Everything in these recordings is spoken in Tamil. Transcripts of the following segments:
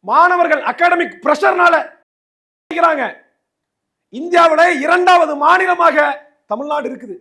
மாணவர்கள் அகாடமிக் பிரஷர்னால இந்தியாவிலே இரண்டாவது மாநிலமாக தமிழ்நாடு இருக்குது.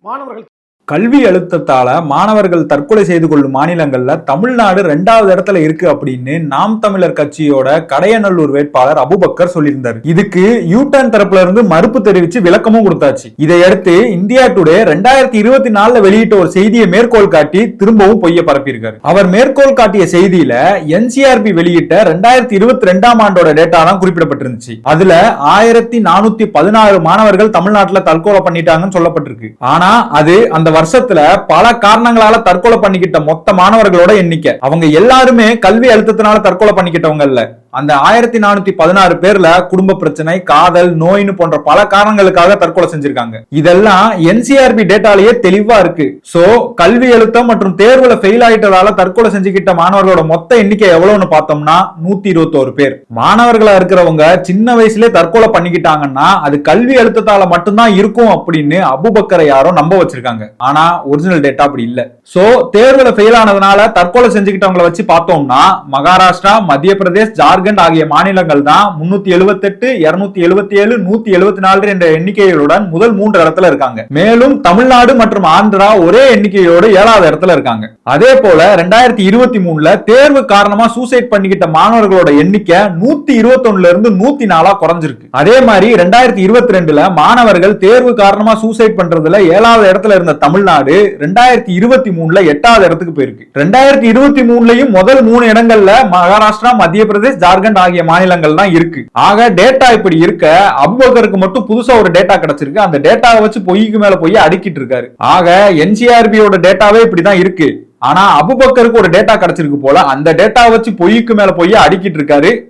மாணவர்கள் கல்வி அழுத்தத்தால மாணவர்கள் தற்கொலை செய்து கொள்ளும் மாநிலங்கள்ல தமிழ்நாடு 2வது இடத்துல இருக்கு அப்படின்னு நாம் தமிழர் கட்சியோட கடையநல்லூர் வேட்பாளர் அபுபக்கர் சொல்லியிருந்தார். இதுக்கு யூடர்ன் தரப்புல இருந்து மறுப்பு தெரிவிச்சு விளக்கமும் கொடுத்தாச்சு. இதையடுத்து இந்தியா டுடே 2024 வெளியிட்ட ஒரு செய்தியை மேற்கோள் காட்டி திரும்பவும் பொய்ய பரப்பியிருக்காரு. அவர் மேற்கோள் காட்டிய செய்தியில NCRB வெளியிட்ட 2022ஆம் ஆண்டோட டேட்டா தான் குறிப்பிடப்பட்டிருந்துச்சு. அதுல 1416 மாணவர்கள் தமிழ்நாட்டுல தற்கொலை பண்ணிட்டாங்கன்னு சொல்லப்பட்டிருக்கு. ஆனா அது அந்த வருஷத்துல பல காரணங்களால தற்கொலை பண்ணிக்கிட்ட மொத்த மாணவர்களோட எண்ணிக்கை. அவங்க எல்லாருமே கல்வி அழுத்தத்தினால தற்கொலை பண்ணிக்கிட்டவங்க இல்ல. அந்த 1416 பேர்ல குடும்ப பிரச்சனை, காதல், நோயின்னு போன்ற பல காரணங்களுக்காக தற்கொலை செஞ்சிருக்காங்க. இதெல்லாம் NCRB டேட்டாலேயே தெளிவா இருக்கு. சோ கல்வி அழுத்தம் மற்றும் தேர்வுல ஃபெயில் ஆயிட்டதால தற்கொலை செஞ்சுக்கிட்ட மாணவர்களோட மொத்த எண்ணிக்கை எவ்வளவுன்னு பார்த்தோம்னா 121 பேர். மாணவர்களா இருக்கிறவங்க சின்ன வயசுல தற்கொலை பண்ணிக்கிட்டாங்கன்னா அது கல்வி அழுத்தத்தால மட்டும்தான் இருக்கும் அப்படின்னு அபுபக்கரை யாரோ நம்ப வச்சிருக்காங்க. ஆனா ஒரிஜினல் டேட்டா அப்படி இல்ல. சோ தேர்வுல ஃபெயில் ஆனதுனால தற்கொலை செஞ்சுக்கிட்டவங்களை வச்சு பார்த்தோம்னா மகாராஷ்டிரா, மத்திய பிரதேஷ், ஜார்க்கண்ட் ஆகிய மாநிலங்கள் தான் 378, 277, 174 என்ற எண்ணிக்கைகளுடன் முதல் 3 இடத்துல இருக்காங்க. மேலும் தமிழ்நாடு மற்றும் ஆந்திரா ஒரே எண்ணிக்கையோடு 7வது இடத்துல இருக்காங்க. அதே போல 2023ல தேர்வு காரணமா சூசைட் பண்ணிக்கிட்ட மாணவர்களோட எண்ணிக்கை 121ல இருந்து 104 குறைஞ்சிருக்கு. அதே மாதிரி 2022ல மாணவர்கள் தேர்வு காரணமா சூசைட் பண்றதுல 7வது இடத்துல இருந்த தமிழ்நாடு 2023ல 8வது இடத்துக்கு போயிருக்கு. 2023லயும் முதல் 3 இடங்கள்ல மகாராஷ்டிரா, மத்திய பிரதேஷ், ஜார்க்கண்ட் ஆகிய மாநிலங்கள் தான் இருக்கு. ஆக டேட்டா இப்படி இருக்க அபுபக்கருக்கு மட்டும் புதுசா ஒரு டேட்டா கிடைச்சிருக்கு. அந்த டேட்டாவை வச்சு பொய்க்கு மேல பொய்ய அடிக்கிட்டு இருக்காரு. ஆக NCRBயோட டேட்டாவே இப்படிதான் இருக்கு. ஆனா அபுபக்கருக்கு ஒரு டேட்டா கிடைச்சிருக்கு போல அந்த டேட்டா வச்சு பொய்க்கு மேல பொய்ய அடிக்கிட்டு இருக்காரு.